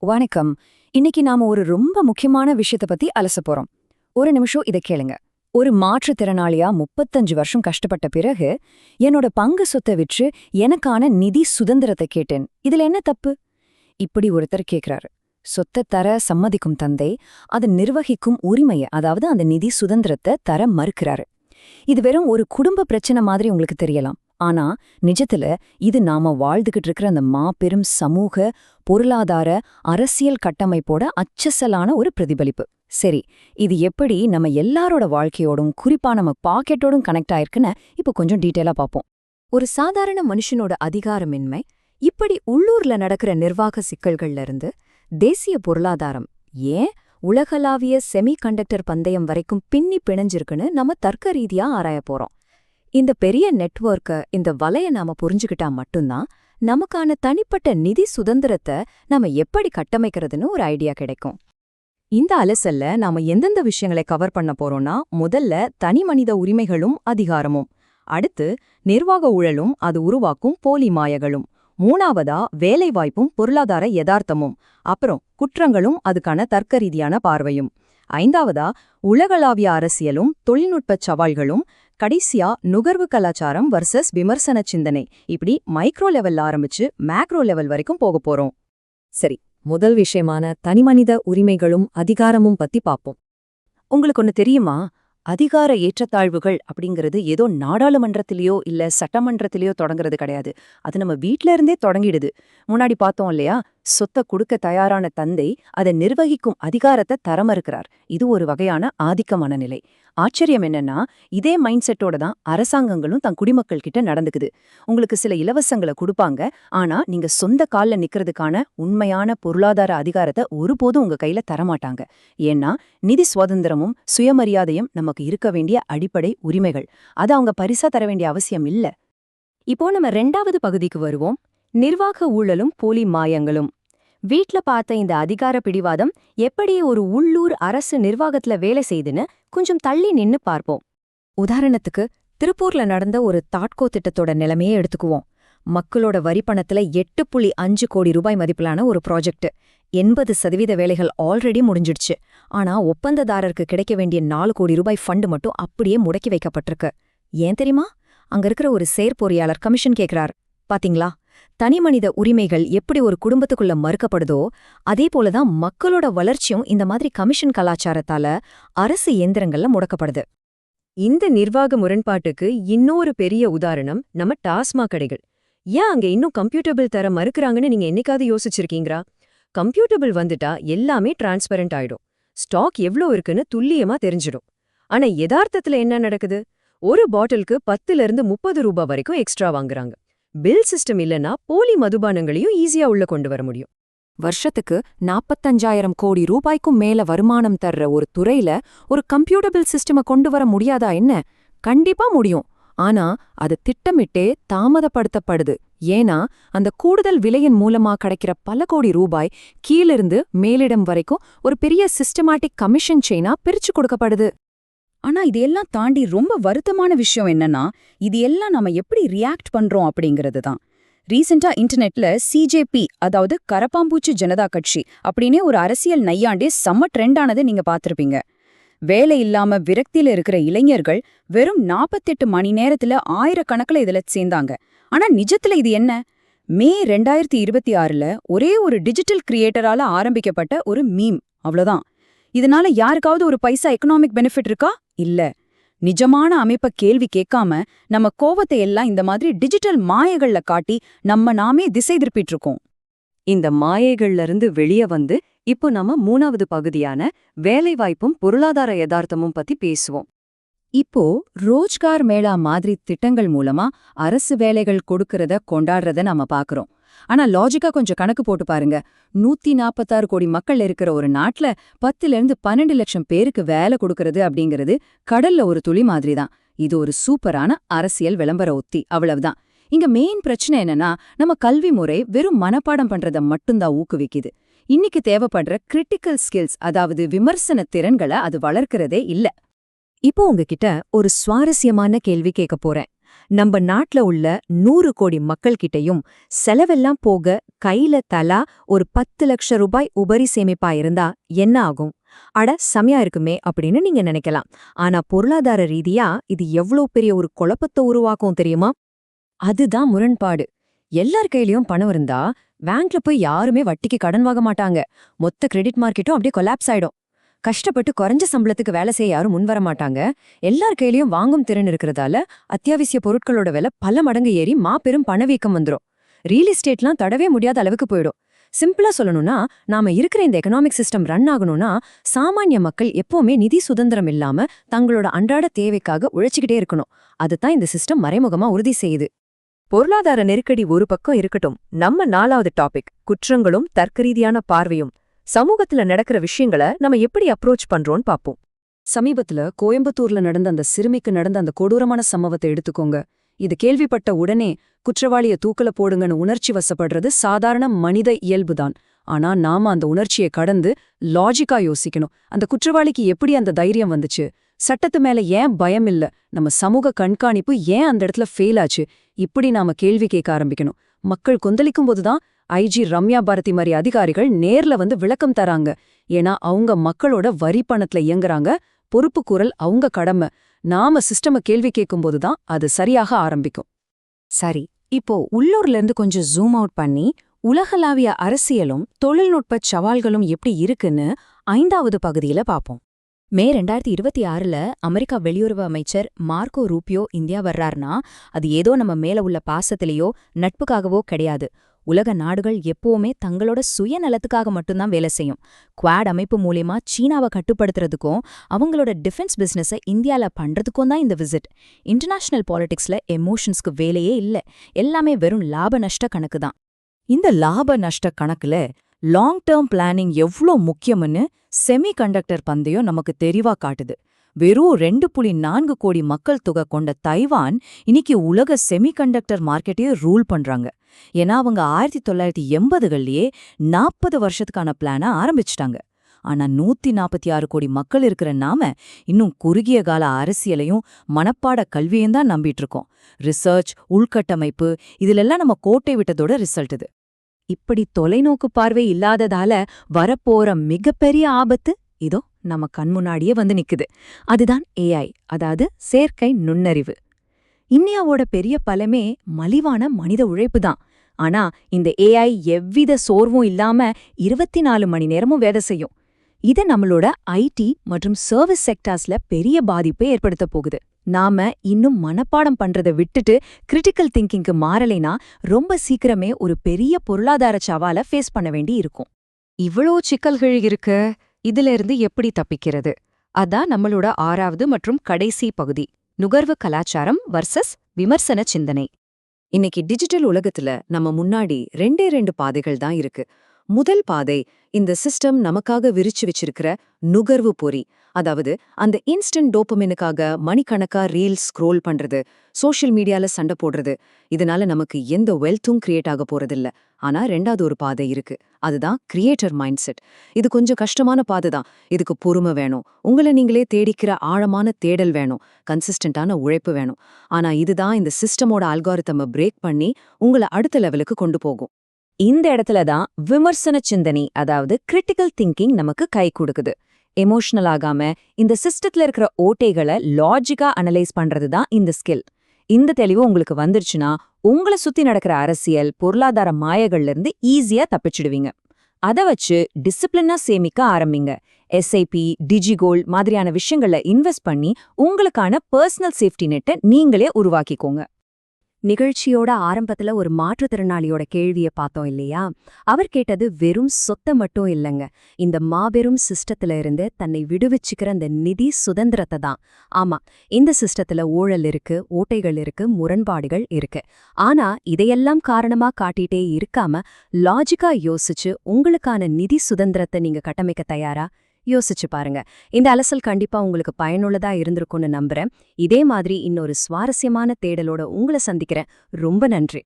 வணக்கம். இன்னைக்கு நாம ஒரு ரொம்ப முக்கியமான விஷயத்த பத்தி அலச போறோம். ஒரு நிமிஷம் இத கேளுங்க. ஒரு மாற்றுத்திறனாளியா 35 வருஷம் கஷ்டப்பட்ட பிறகு என்னோட பங்கு சொத்தை விற்று எனக்கான நிதி சுதந்திரத்தை கேட்டேன். இதுல என்ன தப்பு? இப்படி ஒருத்தர் கேக்குறாரு. சொத்தை தர சம்மதிக்கும் தந்தை அதை நிர்வகிக்கும் உரிமையை, அதாவது அந்த நிதி சுதந்திரத்தை தர மறுக்கிறாரு. இது வெறும் ஒரு குடும்ப பிரச்சனை மாதிரி உங்களுக்கு தெரியலாம். ஆனா நிஜத்துல இது நாம வாழ்ந்துகிட்டு இருக்கிற அந்த மாபெரும் சமூக, பொருளாதார, அரசியல் கட்டமைப்போட அச்சசலான ஒரு பிரதிபலிப்பு. சரி, இது எப்படி நம்ம எல்லாரோட வாழ்க்கையோடும் குறிப்பா நம்ம பாக்கெட்டோடும் கனெக்ட் ஆயிருக்குன்னு இப்ப கொஞ்சம் டீட்டெயிலா பார்ப்போம். ஒரு சாதாரண மனுஷனோட அதிகாரமின்மை இப்படி உள்ளூர்ல நடக்கிற நிர்வாக சிக்கல்கள்ல இருந்து தேசிய பொருளாதாரம், ஏன் உலகளாவிய செமிகண்டக்டர் பந்தயம் வரைக்கும் பின்னி பிணைஞ்சிருக்குன்னு நம்ம தர்க்க ரீதியா ஆராய போறோம். இந்த பெரிய நெட்வொர்க்க, இந்த வலைய நாம புரிஞ்சுக்கிட்டா மட்டும்தான் நமக்கான தனிப்பட்ட நிதி சுதந்திரத்தை நாம எப்படி கட்டமைக்கிறதுன்னு ஒரு ஐடியா கிடைக்கும். இந்த அலசல்ல நாம எந்தெந்த விஷயங்களை கவர் பண்ண போறோம்னா, முதல்ல தனிமனித உரிமைகளும் அதிகாரமும், அடுத்து நிர்வாக ஊழலும் அது உருவாக்கும் போலி மாயங்களும், மூணாவதா வேலைவாய்ப்பும் பொருளாதார யதார்த்தமும், அப்புறம் குற்றங்களும் அதுக்கான தர்க்க ரீதியான பார்வையும், ஐந்தாவதா உலகளாவிய அரசியலும் தொழில்நுட்பச் சவால்களும், கடைசியா நுகர்வு கலாச்சாரம் வர்சஸ் விமர்சன சிந்தனை. இப்படி மைக்ரோ லெவல் ஆரம்பிச்சு மேக்ரோ லெவல் வரைக்கும் போக போறோம். சரி, முதல் விஷயமான தனிமனித உரிமைகளும் அதிகாரமும் பத்தி பாப்போம். உங்களுக்கு ஒன்னு தெரியுமா? அதிகார ஏற்றத்தாழ்வுகள் அப்படிங்கிறது ஏதோ நாடாளுமன்றத்திலேயோ இல்ல சட்டமன்றத்திலேயோ தொடங்குறது கிடையாது. அது நம்ம வீட்ல இருந்தே தொடங்கிடுது. முன்னாடி பார்த்தோம் இல்லையா, சொத்தை கொடுக்க தயாரான தந்தை அதை நிர்வகிக்கும் அதிகாரத்தை தரமறுக்கிறார். இது ஒரு வகையான ஆதிக்க மனநிலை. ஆச்சரியம் என்னன்னா, இதே மைண்ட் செட்டோட தான் அரசாங்கங்களும் தன் குடிமக்கள் கிட்ட நடந்துக்குது. உங்களுக்கு சில இலவசங்களை கொடுப்பாங்க, ஆனா நீங்க சொந்த கால்ல நிக்கிறதுக்கான உண்மையான பொருளாதார அதிகாரத்தை ஒருபோதும் உங்க கையில தரமாட்டாங்க. ஏன்னா நிதி சுதந்திரமும் சுயமரியாதையும் நமக்கு இருக்க வேண்டிய அடிப்படை உரிமைகள். அது அவங்க பரிசா தர வேண்டிய அவசியம் இல்ல. இப்போ நம்ம 2வது பகுதிக்கு வருவோம். நிர்வாக ஊழலும் போலி மாயங்களும். வீட்ல பார்த்த இந்த அதிகார பிடிவாதம் எப்படி ஒரு உள்ளூர் அரசு நிர்வாகத்துல வேலை செய்துன்னு கொஞ்சம் தள்ளி நின்னு பார்ப்போம். உதாரணத்துக்கு திருப்பூர்ல நடந்த ஒரு தாட்கோ திட்டத்தோட நிலைமையே எடுத்துக்குவோம். மக்களோட வரிப்பணத்துல 8.5 கோடி ரூபாய் மதிப்பிலான ஒரு ப்ராஜெக்ட். 80% வேலைகள் ஆல்ரெடி முடிஞ்சிடுச்சு. ஆனா ஒப்பந்ததாரருக்கு கிடைக்க வேண்டிய 4 கோடி ரூபாய் ஃபண்டு மட்டும் அப்படியே முடக்கி வைக்கப்பட்டிருக்கு. ஏன் தெரியுமா? அங்க இருக்கிற ஒரு செயற்பொறியாளர் கமிஷன் கேக்குறார். பாத்தீங்களா, தனிமனித உரிமைகள் எப்படி ஒரு குடும்பத்துக்குள்ள மறுக்கப்படுதோ அதே போலதான் மக்களோட வளர்ச்சியும் இந்த மாதிரி கமிஷன் கலாச்சாரத்தால அரசு இயந்திரங்கள்ல முடக்கப்படுது. இந்த நிர்வாக முரண்பாட்டுக்கு இன்னொரு பெரிய உதாரணம் நம்ம டாஸ்மாக் கடைகள். ஏன் அங்க இன்னும் கம்ப்யூட்டபிள் தர மறுக்கிறாங்கன்னு நீங்க என்னைக்காவது யோசிச்சிருக்கீங்களா? கம்ப்யூட்டபிள் வந்துட்டா எல்லாமே டிரான்ஸ்பரண்ட் ஆயிடும். ஸ்டாக் எவ்ளோ இருக்குன்னு துல்லியமா தெரிஞ்சிடும். ஆனா யதார்த்தத்துல என்ன நடக்குது? ஒரு பாட்டிலுக்கு 10 to 30 ரூபாய் வரைக்கும் எக்ஸ்ட்ரா வாங்குறாங்க. பில் சிஸ்டம் இல்லனா போலி மதுபானங்களையும் ஈஸியா உள்ள கொண்டு வர முடியும். வருஷத்துக்கு 45,000 கோடி ரூபாய்க்கும் மேல வருமானம் தர்ற ஒரு துறையில ஒரு கம்ப்யூட்டபிள் சிஸ்டம கொண்டு வர முடியாதா என்ன? கண்டிப்பா முடியும். ஆனா அது திட்டமிட்டே தாமதப்படுத்தப்படுது. ஏன்னா அந்த கூடுதல் விலையின் மூலமா கிடைக்கிற பல கோடி ரூபாய் கீழிருந்து மேலிடம் வரைக்கும் ஒரு பெரிய சிஸ்டமேட்டிக் கமிஷன் செயினா பிரிச்சு கொடுக்கப்படுது. ஆனா இது எல்லாம் தாண்டி ரொம்ப வருத்தமான விஷயம் என்னன்னா, இது எல்லாம் நம்ம எப்படி ரியாக்ட் பண்றோம் அப்படிங்கிறது தான். ரீசெண்டா இன்டர்நெட்ல சிஜேபி, அதாவது கரப்பாம்பூச்சி ஜனதா கட்சி அப்படின்னே ஒரு அரசியல் நையாண்டே செம்ம ட்ரெண்ட் ஆனது நீங்க பார்த்திருப்பீங்க. வேலை இல்லாம விரக்தியில இருக்கிற இளைஞர்கள் வெறும் 48 மணி நேரத்துல ஆயிரக்கணக்கில் இதுல சேர்ந்தாங்க. ஆனா நிஜத்துல இது என்ன? மே 2026ல ஒரே ஒரு டிஜிட்டல் கிரியேட்டரால ஆரம்பிக்கப்பட்ட ஒரு மீம், அவ்வளவுதான். இதனால யாருக்காவது ஒரு பைசா எக்கனாமிக் பெனிஃபிட் இருக்கா? இல்ல. நிஜமான அமைப்ப கேள்வி கேட்காம நம்ம கோவத்தை எல்லாம் இந்த மாதிரி டிஜிட்டல் மாயைகள்ல காட்டி நாமே திசை திருப்பிட்டு இருக்கோம். இந்த மாயைகள்ல இருந்து வெளியே வந்து இப்போ நம்ம 3வது பகுதியான வேலைவாய்ப்பும் பொருளாதார யதார்த்தமும் பத்தி பேசுவோம். இப்போ ரோஜ்கார் மேளா மாதிரி திட்டங்கள் மூலமா அரசு வேலைகள் கொடுக்கறத கொண்டாடுறத நாம பாக்குறோம். ஆனா லாஜிக்கா கொஞ்சம் கணக்கு போட்டு பாருங்க. 146 கோடி மக்கள் இருக்கிற ஒரு நாட்டுல 10 to 12 லட்சம் பேருக்கு வேலை கொடுக்கறது அப்படிங்கிறது கடல்ல ஒரு துளி மாதிரி தான். இது ஒரு சூப்பரான அரசியல் விளம்பர உத்தி, அவ்வளவுதான். இங்க மெயின் பிரச்சனை என்னன்னா, நம்ம கல்வி முறை வெறும் மனப்பாடம் பண்றத மட்டும்தான் ஊக்குவிக்குது. இன்னைக்கு தேவைப்படுற கிரிட்டிக்கல் ஸ்கில்ஸ், அதாவது விமர்சன திறன்களை அது வளர்க்கறதே இல்ல. இப்போ உங்ககிட்ட ஒரு சுவாரஸ்யமான கேள்வி கேட்க போறேன். நம்ம நாட்டுல உள்ள 100 கோடி மக்கள் கிட்டயும் செலவெல்லாம் போக கையில தலா ஒரு 10 லட்சம் ரூபாய் உபரி சேமிப்பா இருந்தா என்ன ஆகும்? அட செமையா இருக்குமே அப்படின்னு நீங்க நினைக்கலாம். ஆனா பொருளாதார ரீதியா இது எவ்ளோ பெரிய ஒரு குழப்பத்தை உருவாக்கும் தெரியுமா? அதுதான் முரண்பாடு. எல்லார் கையிலயும் பணம் இருந்தா பேங்க்ல போய் யாருமே வட்டிக்கு கடன் வாங்க மாட்டாங்க. மொத்த கிரெடிட் மார்க்கெட்டும் அப்படியே கொலாப்ஸ் ஆயிடும். கஷ்டப்பட்டு குறைஞ்ச சம்பளத்துக்கு வேலை செய்ய யாரும் முன்வர மாட்டாங்க. எல்லார் கையிலயும் வாங்கும் திறன் இருக்கிறதால அத்தியாவசிய பொருட்களோட விலை பல மடங்கு ஏறி மாபெரும் பணவீக்கம் வந்துரும். ரியல் எஸ்டேட்லாம் தடவே முடியாத அளவுக்கு போயிடும். சிம்பிளா சொல்லணும்னா, நாம இருக்கிற இந்த எக்கனாமிக் சிஸ்டம் ரன் ஆகணும்னா சாமானிய மக்கள் எப்பவுமே நிதி சுதந்திரம் இல்லாம தங்களோட அன்றாட தேவைக்காக உழைச்சிக்கிட்டே இருக்கணும். அதுதான் இந்த சிஸ்டம் மறைமுகமா உறுதி செய்யுது. பொருளாதார நெருக்கடி ஒரு பக்கம் இருக்கட்டும், நம்ம 4வது டாபிக் குற்றங்களும் தர்க்கரீதியான பார்வையும். சமூகத்துல நடக்கிற விஷயங்களை நம்ம எப்படி அப்ரோச் பண்றோம்னு பாப்போம். சமீபத்துல கோயம்புத்தூர்ல நடந்த அந்த சிறுமிக்கு நடந்த அந்த கொடூரமான சம்பவத்தை எடுத்துக்கோங்க. இது கேள்விப்பட்ட உடனே குற்றவாளிய தூக்கல போடுங்கன்னு உணர்ச்சி வசப்படுறது சாதாரண மனித இயல்புதான். ஆனா நாம அந்த உணர்ச்சியை கடந்து லாஜிக்கா யோசிக்கணும். அந்த குற்றவாளிக்கு எப்படி அந்த தைரியம் வந்துச்சு? சட்டத்து மேல ஏன் பயம் இல்ல? நம்ம சமூக கண்காணிப்பு ஏன் அந்த இடத்துல ஃபெயில் ஆச்சு? இப்படி நாம கேள்வி கேட்க ஆரம்பிக்கணும். மக்கள் கொந்தளிக்கும் போதுதான் ஐஜி ரம்யா பாரதி மாதிரி அதிகாரிகள் நேர்ல வந்து விளக்கம் தராங்க. ஏன்னா அவங்க மக்களோட வரி பணத்துல இயங்குறாங்க. பொறுப்பு குரல் அவங்க கடமை. நாம சிஸ்டம கேள்வி கேட்கும்போதுதான் அது சரியாக ஆரம்பிக்கும். சரி, இப்போ உள்ளூர்ல இருந்து கொஞ்சம் ஜூம் அவுட் பண்ணி உலகளாவிய அரசியலும் தொழில்நுட்ப சவால்களும் எப்படி இருக்குன்னு 5வது பகுதியில பாப்போம். மே 2026ல அமெரிக்கா வெளியுறவு அமைச்சர் மார்க்கோ ரூபியோ இந்தியா வர்றார்னா அது ஏதோ நம்ம மேல உள்ள பாசத்திலேயோ நட்புக்காகவோ கிடையாது. உலக நாடுகள் எப்பவுமே தங்களோட சுயநலத்துக்காக மட்டும்தான் வேலை செய்யும். குவாட் அமைப்பு மூலியமா சீனாவை கட்டுப்படுத்துறதுக்கும் அவங்களோட டிஃபென்ஸ் பிசினஸை இந்தியால பண்றதுக்கும் தான் இந்த விசிட். இன்டர்நேஷனல் பாலிடிக்ஸ்ல எமோஷன்ஸ்க்கு வேலையே இல்ல. எல்லாமே வெறும் லாப நஷ்ட கணக்கு தான். இந்த லாப நஷ்ட கணக்குல லாங் டேர்ம் பிளானிங் எவ்ளோ முக்கியம்னு செமிகண்டக்டர் பந்தயம் நமக்கு தெளிவா காட்டுது. வெறும் 2.4 கோடி மக்கள் தொகை கொண்ட தைவான் இன்னைக்கு உலக செமிகண்டக்டர் மார்க்கெட்டையே ரூல் பண்றாங்க. ஏன்னா அவங்க 1980கள்லயே 40 வருஷத்துக்கான பிளான ஆரம்பிச்சிட்டாங்க. ஆனா 146 கோடி மக்கள் இருக்கிற நாம இன்னும் குறுகிய கால அரசியலையும் மனப்பாட கல்வியும் தான் நம்பிட்டு இருக்கோம். ரிசர்ச், உள்கட்டமைப்பு இதுலெல்லாம் நம்ம கோட்டை விட்டதோட ரிசல்ட் இது. இப்படி தொலைநோக்கு பார்வை இல்லாததால வரப்போற மிகப்பெரிய ஆபத்து இதோ நம்ம கண்முன்னாடியே வந்து நிக்குது. அதுதான் ஏஐ, அதாவது செயற்கை நுண்ணறிவு. இந்தியாவோட பெரிய பலமே மலிவான மனித உழைப்பு தான். ஆனா இந்த ஏஐ எவ்வித சோர்வும் இல்லாம 24 மணி நேரமும் வேலை செய்யும். இது நம்மளோட ஐடி மற்றும் சர்வீஸ் செக்டார்ஸ்ல பெரிய பாதிப்பை ஏற்படுத்த போகுது. நாம இன்னும் மனப்பாடம் பண்றதை விட்டுட்டு கிரிட்டிக்கல் திங்கிங்க்கு மாறலைனா ரொம்ப சீக்கிரமே ஒரு பெரிய பொருளாதார சவாலை ஃபேஸ் பண்ண வேண்டி இருக்கும். இவ்வளோ சிக்கல்கள் இருக்கு, இதுல இருந்து எப்படி தப்பிக்கிறது? அதான் நம்மளோட 6வது மற்றும் கடைசி பகுதி, நுகர்வு கலாச்சாரம் வர்சஸ் விமர்சன சிந்தனை. இன்னைக்கு டிஜிட்டல் உலகத்துல நம்ம முன்னாடி 2 பாதைகள் தான் இருக்கு. முதல் பாதை இந்த சிஸ்டம் நமக்காக விரிச்சு வச்சிருக்கிற நுகர்வு பொறி. அதாவது அந்த இன்ஸ்டன்ட் டோபமினுக்காக மணிக்கணக்கா ரீல்ஸ் ஸ்க்ரோல் பண்றது, சோஷியல் மீடியால சண்டை போடுறது. இதனால நமக்கு எந்த வெல்த்தும் கிரியேட் ஆக போறதில்ல. ஆனா 2வது ஒரு பாதை இருக்கு. அதுதான் கிரியேட்டர் மைண்ட் செட். இது கொஞ்சம் கஷ்டமான பாதை தான். இதுக்கு பொறுமை வேணும், உங்களை நீங்களே தேடிக்கிற ஆழமான தேடல் வேணும், கன்சிஸ்டன்டான உழைப்பு வேணும். ஆனா இதுதான் இந்த சிஸ்டமோட அல்காரிதமை பிரேக் பண்ணி உங்களை அடுத்த லெவலுக்கு கொண்டு போகும். இந்த இடத்துல தான் விமர்சன சிந்தனை, அதாவது கிரிட்டிக்கல் திங்கிங் நமக்கு கை கொடுக்குது. எமோஷனல் ஆகாம இந்த சிஸ்டத்துல இருக்கிற ஓட்டைகளை லாஜிக்கா அனலைஸ் பண்றது தான் இந்த ஸ்கில். இந்த தெளிவு உங்களுக்கு வந்துருச்சுன்னா உங்களை சுத்தி நடக்கிற அரசியல், பொருளாதார மாயகள்ல இருந்து ஈஸியா தப்பிச்சிடுவீங்க. அதை வச்சு டிசிப்ளினா சேமிக்க ஆரம்பிங்க. எஸ்ஐபி, டிஜிகோல்ட் மாதிரியான விஷயங்கள்ல இன்வெஸ்ட் பண்ணி உங்களுக்கான பர்சனல் சேஃப்டி நெட்டை நீங்களே உருவாக்கிக்கோங்க. நிகழ்ச்சியோட ஆரம்பத்துல ஒரு மாற்றுத்திறனாளியோட கேள்வியை பார்த்தோம் இல்லையா? அவர் கேட்டது வெறும் சொத்தை மட்டும் இல்லைங்க, இந்த மாபெரும் சிஸ்டத்துல இருந்து தன்னை விடுவிச்சுக்கிற அந்த நிதி சுதந்திரத்தை தான். ஆமா, இந்த சிஸ்டத்துல ஊழல் இருக்கு, ஓட்டைகள் இருக்கு, முரண்பாடுகள் இருக்கு. ஆனா இதையெல்லாம் காரணமா காட்டிட்டே இருக்காம லாஜிக்கா யோசிச்சு உங்களுக்கான நிதி சுதந்திரத்தை நீங்க கட்டமைக்க தயாரா? யோசிச்சு பாருங்க. இந்த அலசல் கண்டிப்பா உங்களுக்கு பயனுள்ளதா இருந்திருக்கும்னு நம்புறேன். இதே மாதிரி இன்னொரு சுவாரஸ்யமான தேடலோட உங்களை சந்திக்கிறேன். ரொம்ப நன்றி.